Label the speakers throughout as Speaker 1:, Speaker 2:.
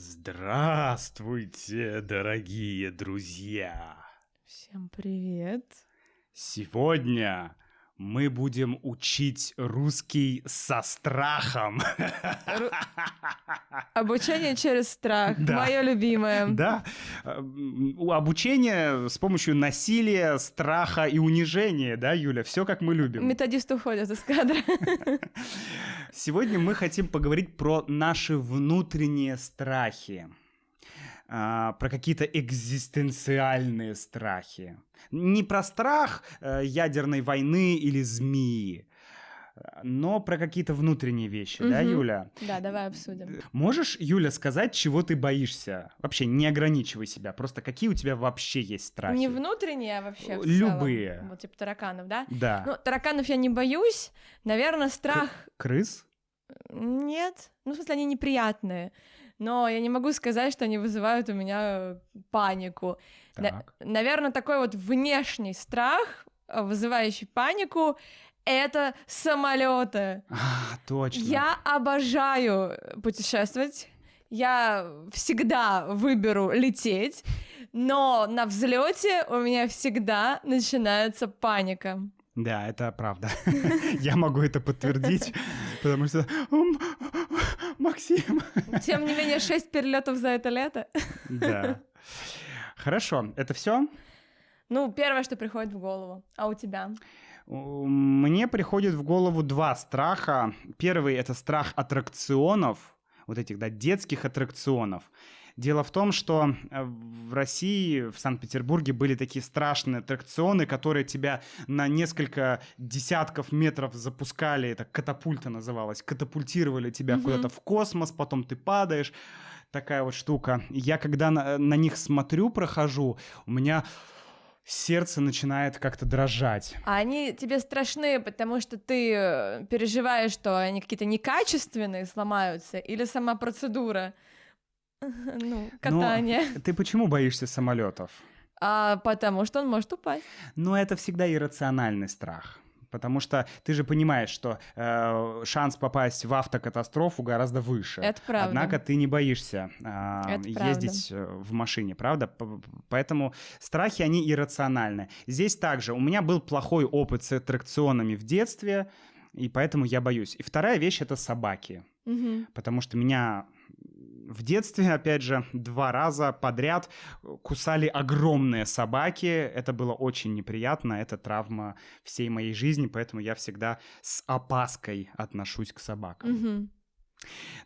Speaker 1: Здравствуйте, дорогие друзья!
Speaker 2: Всем привет!
Speaker 1: Сегодня мы будем учить русский со страхом.
Speaker 2: Обучение через страх.
Speaker 1: Да.
Speaker 2: Мое любимое.
Speaker 1: Да, обучение с помощью насилия, страха и унижения, да, Юля, все как мы любим.
Speaker 2: Методисты уходят из кадра.
Speaker 1: Сегодня мы хотим поговорить про наши внутренние страхи. Про какие-то экзистенциальные страхи. Не про страх ядерной войны или змеи, но про какие-то внутренние вещи, да, Юля?
Speaker 2: Да, давай обсудим.
Speaker 1: Можешь, Юля, сказать, чего ты боишься? Вообще, не ограничивай себя, просто какие у тебя вообще есть страхи?
Speaker 2: Не внутренние, а вообще в
Speaker 1: Любые.
Speaker 2: целом. Вот типа тараканов, да?
Speaker 1: Да.
Speaker 2: Ну, тараканов я не боюсь. Наверное, страх...
Speaker 1: Крыс?
Speaker 2: Нет. Ну, в смысле, они неприятные. Но я не могу сказать, что они вызывают у меня панику. Наверное, такой вот внешний страх, вызывающий панику, это самолеты.
Speaker 1: Точно.
Speaker 2: Я обожаю путешествовать. Я всегда выберу лететь, но на взлете у меня всегда начинается паника.
Speaker 1: Да, это правда. Я могу это подтвердить, потому что... Максим!
Speaker 2: Тем не менее, 6 перелетов за это лето.
Speaker 1: Да. Хорошо, это все?
Speaker 2: Ну, первое, что приходит в голову. А у тебя?
Speaker 1: Мне приходит в голову два страха. Первый — это страх аттракционов, вот этих, да, детских аттракционов. Дело в том, что в России, в Санкт-Петербурге были такие страшные аттракционы, которые тебя на несколько десятков метров запускали, это катапульта называлась, катапультировали тебя куда-то в космос, потом ты падаешь, такая вот штука. Я когда на них смотрю, прохожу, у меня... сердце начинает как-то дрожать.
Speaker 2: А они тебе страшны, потому что ты переживаешь, что они какие-то некачественные сломаются, или сама процедура, катания?
Speaker 1: Но ты почему боишься самолетов?
Speaker 2: Потому что он может упасть.
Speaker 1: Но это всегда иррациональный страх. Потому что ты же понимаешь, что шанс попасть в автокатастрофу гораздо выше.
Speaker 2: Это правда.
Speaker 1: Однако ты не боишься ездить в машине, правда? Поэтому страхи, они иррациональны. Здесь также у меня был плохой опыт с аттракционами в детстве, и поэтому я боюсь. И вторая вещь — это собаки. Потому что меня... в детстве, опять же, 2 раза подряд кусали огромные собаки. Это было очень неприятно. Это травма всей моей жизни, поэтому я всегда с опаской отношусь к собакам.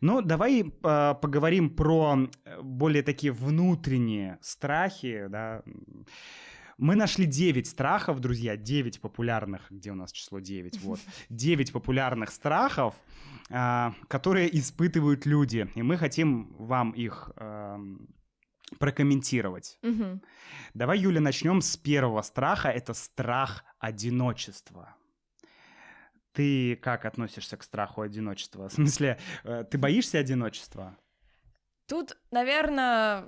Speaker 1: Ну, давай поговорим про более такие внутренние страхи, да. Мы нашли 9 страхов, друзья, 9 популярных, где у нас число 9, вот, 9 популярных страхов, которые испытывают люди, и мы хотим вам их прокомментировать. Давай, Юля, начнем с первого страха, это страх одиночества. Ты как относишься к страху одиночества? В смысле, ты боишься одиночества?
Speaker 2: Тут, наверное,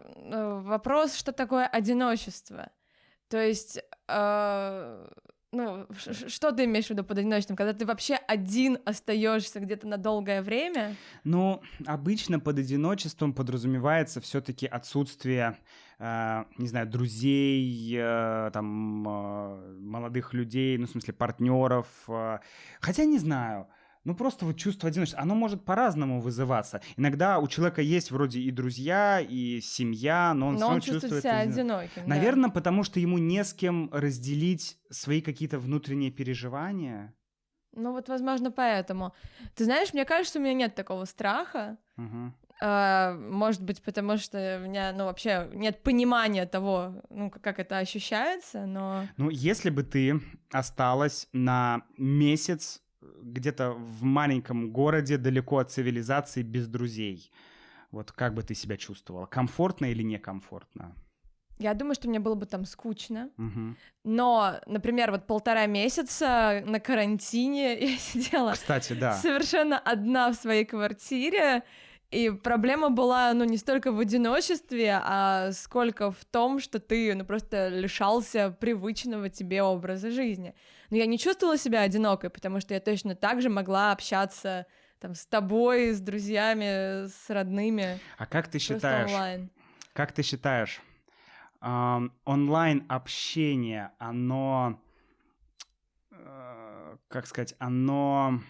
Speaker 2: вопрос, что такое одиночество. То есть, что ты имеешь в виду под одиночеством? Когда ты вообще один остаешься где-то на долгое время?
Speaker 1: Ну, обычно под одиночеством подразумевается все-таки отсутствие, не знаю, друзей, молодых людей, ну, в смысле, партнеров. Хотя не знаю. Ну, просто вот чувство одиночества, оно может по-разному вызываться. Иногда у человека есть вроде и друзья, и семья, но он
Speaker 2: чувствует себя одиноким.
Speaker 1: Наверное, потому что ему не с кем разделить свои какие-то внутренние переживания.
Speaker 2: Ну, вот, возможно, поэтому. Ты знаешь, мне кажется, у меня нет такого страха. Может быть, потому что у меня, вообще нет понимания того, как это ощущается, но...
Speaker 1: Ну, если бы ты осталась на месяц где-то в маленьком городе, далеко от цивилизации, без друзей. Вот как бы ты себя чувствовала? Комфортно или некомфортно?
Speaker 2: Я думаю, что мне было бы там скучно. Но, например, вот 1,5 месяца на карантине я сидела,
Speaker 1: кстати, да,
Speaker 2: совершенно одна в своей квартире, и проблема была, не столько в одиночестве, а сколько в том, что ты, просто лишался привычного тебе образа жизни. Но я не чувствовала себя одинокой, потому что я точно так же могла общаться там с тобой, с друзьями, с родными.
Speaker 1: А как ты
Speaker 2: считаешь? Онлайн.
Speaker 1: Как ты считаешь, онлайн-общение, оно, как сказать, оно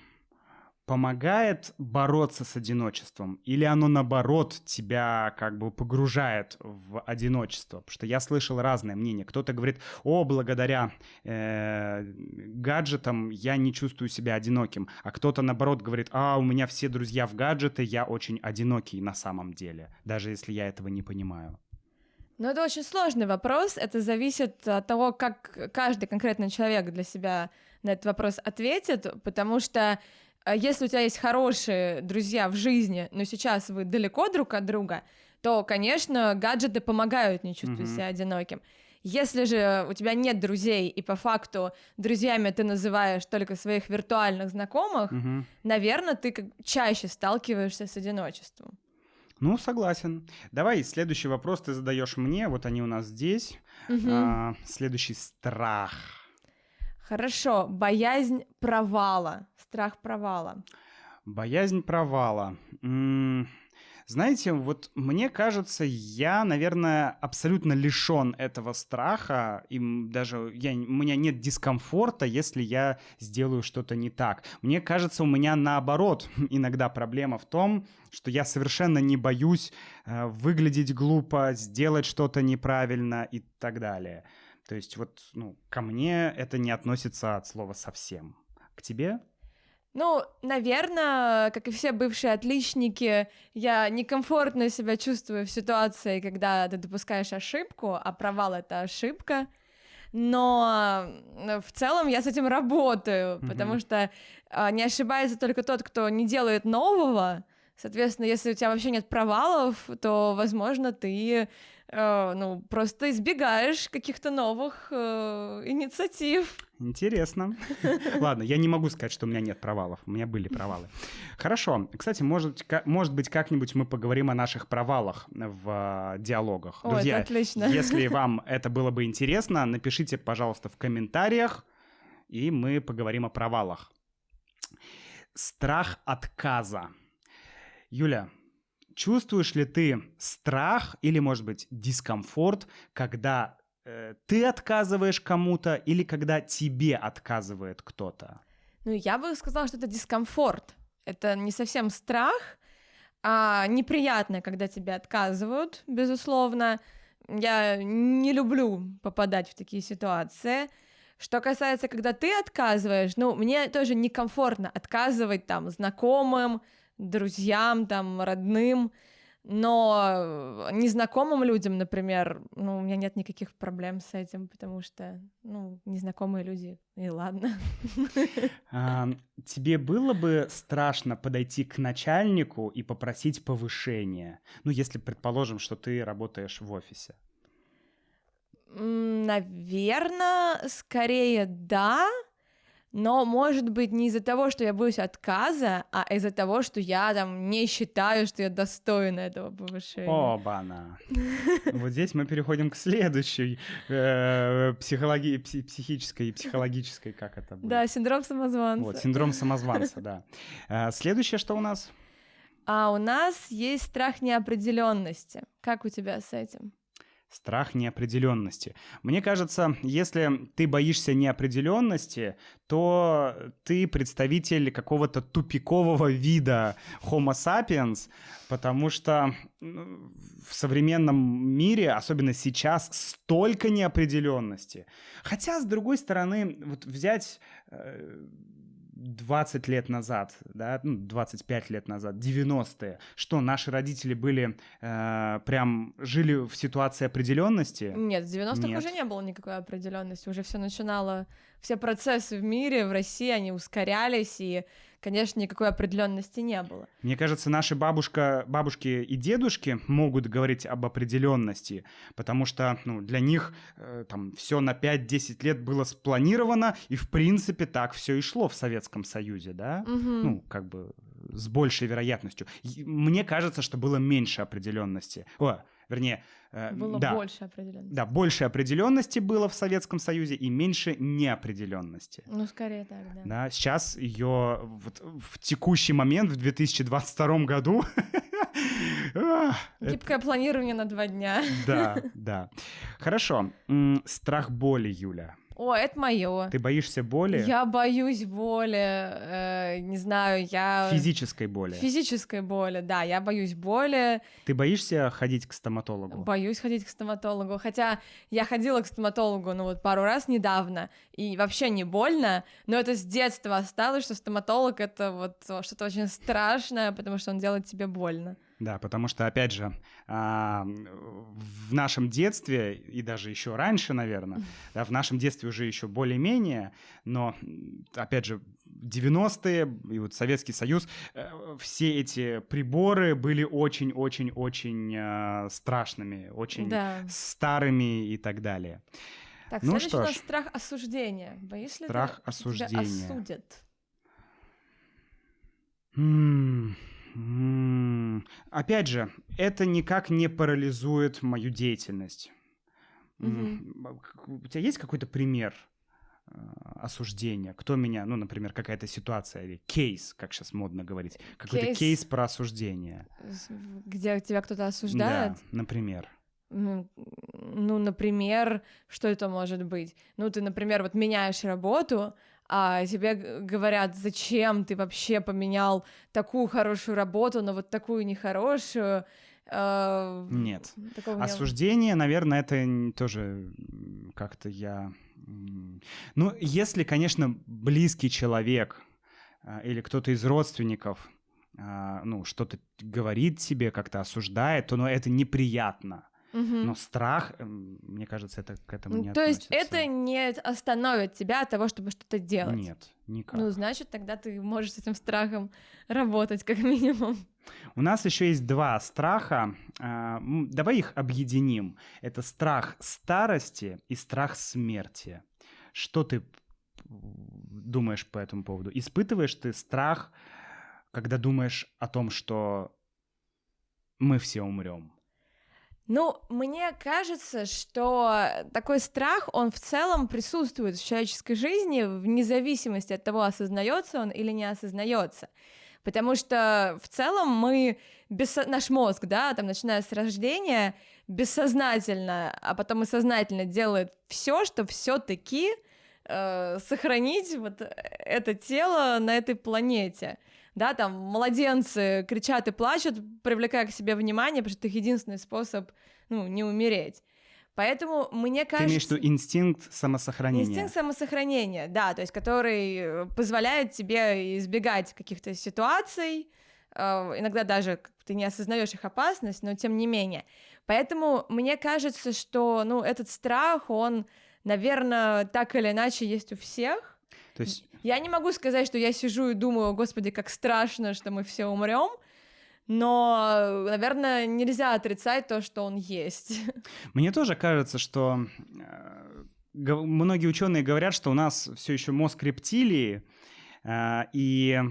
Speaker 1: помогает бороться с одиночеством, или оно, наоборот, тебя как бы погружает в одиночество? Потому что я слышал разное мнение. Кто-то говорит: о, благодаря гаджетам я не чувствую себя одиноким. А кто-то, наоборот, говорит: у меня все друзья в гаджеты, я очень одинокий на самом деле, даже если я этого не понимаю.
Speaker 2: Ну, это очень сложный вопрос. Это зависит от того, как каждый конкретный человек для себя на этот вопрос ответит, потому что если у тебя есть хорошие друзья в жизни, но сейчас вы далеко друг от друга, то, конечно, гаджеты помогают не чувствовать себя одиноким. Если же у тебя нет друзей, и по факту друзьями ты называешь только своих виртуальных знакомых, наверное, ты чаще сталкиваешься с одиночеством.
Speaker 1: Ну, согласен. Давай следующий вопрос ты задаешь мне. Вот они у нас здесь. Следующий — страх.
Speaker 2: Хорошо. Боязнь провала. Страх провала.
Speaker 1: Боязнь провала. Знаете, вот мне кажется, я, наверное, абсолютно лишен этого страха, и даже у меня нет дискомфорта, если я сделаю что-то не так. Мне кажется, у меня наоборот иногда проблема в том, что я совершенно не боюсь выглядеть глупо, сделать что-то неправильно и так далее. То есть вот, ко мне это не относится от слова совсем. К тебе?
Speaker 2: Ну, наверное, как и все бывшие отличники, я некомфортно себя чувствую в ситуации, когда ты допускаешь ошибку, а провал — это ошибка. Но в целом я с этим работаю, потому что не ошибается только тот, кто не делает нового. Соответственно, если у тебя вообще нет провалов, то, возможно, ты просто избегаешь каких-то новых инициатив.
Speaker 1: Интересно. Ладно, я не могу сказать, что у меня нет провалов. У меня были провалы. Хорошо. Кстати, может быть, как-нибудь мы поговорим о наших провалах в диалогах. Друзья,
Speaker 2: это отлично.
Speaker 1: Если вам это было бы интересно, напишите, пожалуйста, в комментариях, и мы поговорим о провалах. Страх отказа. Юля, чувствуешь ли ты страх или, может быть, дискомфорт, когда ты отказываешь кому-то или когда тебе отказывает кто-то?
Speaker 2: Ну, я бы сказала, что это дискомфорт. Это не совсем страх, а неприятно, когда тебе отказывают, безусловно. Я не люблю попадать в такие ситуации. Что касается, когда ты отказываешь, мне тоже некомфортно отказывать там знакомым, друзьям, там, родным, но незнакомым людям, например, у меня нет никаких проблем с этим, потому что, незнакомые люди, и ладно.
Speaker 1: Тебе было бы страшно подойти к начальнику и попросить повышения? Если предположим, что ты работаешь в офисе.
Speaker 2: Наверное, скорее да. Но, может быть, не из-за того, что я боюсь отказа, а из-за того, что я там не считаю, что я достойна этого повышения.
Speaker 1: Оба-на! Вот здесь мы переходим к следующей психической и психологической, как это будет?
Speaker 2: Да, синдром самозванца.
Speaker 1: Вот, синдром самозванца, да. Следующее, что у нас?
Speaker 2: У нас есть страх неопределенности. Как у тебя с этим?
Speaker 1: Страх неопределенности. Мне кажется, если ты боишься неопределенности, то ты представитель какого-то тупикового вида Homo sapiens, потому что в современном мире, особенно сейчас, столько неопределенности. Хотя, с другой стороны, вот взять 20 лет назад, да, 25 лет назад, 90-е, что наши родители были, прям жили в ситуации определенности?
Speaker 2: Нет, в 90-х уже не было никакой определенности, уже все начинало, все процессы в мире, в России, они ускорялись, и, конечно, никакой определенности не было.
Speaker 1: Мне кажется, наши бабушки и дедушки могут говорить об определенности, потому что для них там все на 5-10 лет было спланировано, и в принципе так все и шло в Советском Союзе, да? С большей вероятностью. Мне кажется, что было меньше определенности. Вернее,
Speaker 2: было
Speaker 1: да,
Speaker 2: больше определенности.
Speaker 1: Да, больше определенности было в Советском Союзе и меньше неопределенности.
Speaker 2: Ну, скорее так, да.
Speaker 1: Да, сейчас ее вот в текущий момент, в 2022 году...
Speaker 2: Гибкое планирование на 2 дня.
Speaker 1: Да, да. Хорошо. Страх боли, Юля.
Speaker 2: О, это мое.
Speaker 1: Ты боишься боли?
Speaker 2: Я боюсь боли, не знаю, я...
Speaker 1: Физической боли?
Speaker 2: Физической боли, да, я боюсь боли.
Speaker 1: Ты боишься ходить к стоматологу?
Speaker 2: Боюсь ходить к стоматологу, хотя я ходила к стоматологу, пару раз недавно, и вообще не больно, но это с детства осталось, что стоматолог — это вот что-то очень страшное, потому что он делает тебе больно.
Speaker 1: Да, потому что, опять же, в нашем детстве, и даже еще раньше, наверное, да, в нашем детстве уже еще более-менее, но, опять же, 90-е и вот Советский Союз, все эти приборы были очень-очень-очень страшными, очень старыми и так далее.
Speaker 2: Так, следующий у нас страх осуждения. Боишься ли
Speaker 1: страх
Speaker 2: ты,
Speaker 1: осуждения.
Speaker 2: Тебя осудят?
Speaker 1: Опять же, это никак не парализует мою деятельность. У тебя есть какой-то пример осуждения? Кто меня, например, какая-то ситуация или кейс, как сейчас модно говорить, какой-то кейс про осуждение?
Speaker 2: Где тебя кто-то осуждает?
Speaker 1: Да, например.
Speaker 2: Например, что это может быть? Ты, например, вот меняешь работу, а тебе говорят, зачем ты вообще поменял такую хорошую работу на вот такую нехорошую.
Speaker 1: Нет. Осуждение, наверное, это тоже как-то я... если, конечно, близкий человек или кто-то из родственников что-то говорит тебе, как-то осуждает, то это неприятно. Но страх, мне кажется, это к этому не относится.
Speaker 2: То есть это не остановит тебя от того, чтобы что-то делать?
Speaker 1: Нет, никак.
Speaker 2: Значит, тогда ты можешь с этим страхом работать, как минимум.
Speaker 1: У нас еще есть 2 страха. Давай их объединим. Это страх старости и страх смерти. Что ты думаешь по этому поводу? Испытываешь ты страх, когда думаешь о том, что мы все умрем?
Speaker 2: Мне кажется, что такой страх, он в целом присутствует в человеческой жизни вне зависимости от того, осознается он или не осознается. Потому что в целом наш мозг, начиная с рождения, бессознательно, а потом и сознательно делает все, чтобы все-таки сохранить вот это тело на этой планете. Младенцы кричат и плачут, привлекая к себе внимание, потому что это их единственный способ, не умереть. Поэтому мне кажется...
Speaker 1: Ты имеешь в виду инстинкт самосохранения?
Speaker 2: Инстинкт самосохранения, да, то есть который позволяет тебе избегать каких-то ситуаций, иногда даже ты не осознаешь их опасность, но тем не менее. Поэтому мне кажется, что, этот страх, он, наверное, так или иначе есть у всех.
Speaker 1: То есть...
Speaker 2: Я не могу сказать, что я сижу и думаю, господи, как страшно, что мы все умрем, но, наверное, нельзя отрицать то, что он есть.
Speaker 1: Мне тоже кажется, что многие ученые говорят, что у нас все еще мозг рептилии, и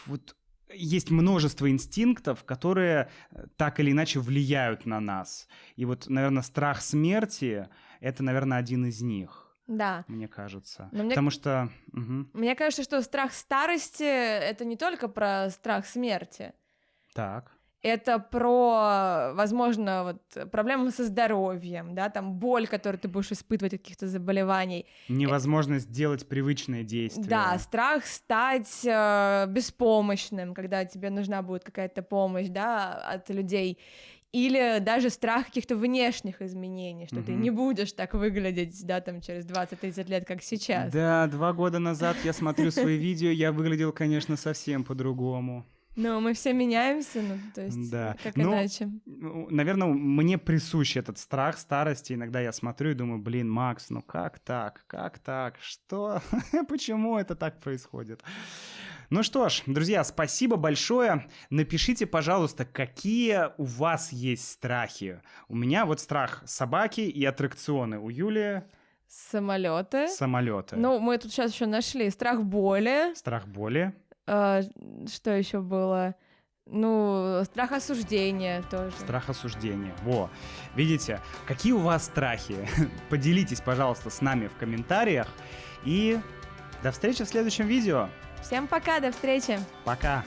Speaker 1: вот есть множество инстинктов, которые так или иначе влияют на нас. И вот, наверное, страх смерти — это, наверное, один из них.
Speaker 2: Да.
Speaker 1: Мне кажется.
Speaker 2: Потому что... Мне кажется, что страх старости — это не только про страх смерти.
Speaker 1: Так.
Speaker 2: Это про, возможно, проблемы со здоровьем, боль, которую ты будешь испытывать от каких-то заболеваний.
Speaker 1: Невозможность делать привычные действия.
Speaker 2: Да, страх стать беспомощным, когда тебе нужна будет какая-то помощь, от людей. Или даже страх каких-то внешних изменений, что ты не будешь так выглядеть, через 20-30 лет, как сейчас.
Speaker 1: Да, 2 года назад я смотрю свои видео, я выглядел, конечно, совсем по-другому.
Speaker 2: Мы все меняемся, то есть как иначе.
Speaker 1: Наверное, мне присущ этот страх старости. Иногда я смотрю и думаю, Макс, как так? Как так? Что? Почему это так происходит? Ну что ж, друзья, спасибо большое. Напишите, пожалуйста, какие у вас есть страхи. У меня вот страх собаки и аттракционы. У Юли...
Speaker 2: Самолеты.
Speaker 1: Самолеты.
Speaker 2: Мы тут сейчас еще нашли страх боли.
Speaker 1: Страх боли.
Speaker 2: Что еще было? Ну, страх осуждения тоже.
Speaker 1: Страх осуждения. Во. Видите, какие у вас страхи? Поделитесь, пожалуйста, с нами в комментариях. И до встречи в следующем видео.
Speaker 2: Всем пока, до встречи.
Speaker 1: Пока.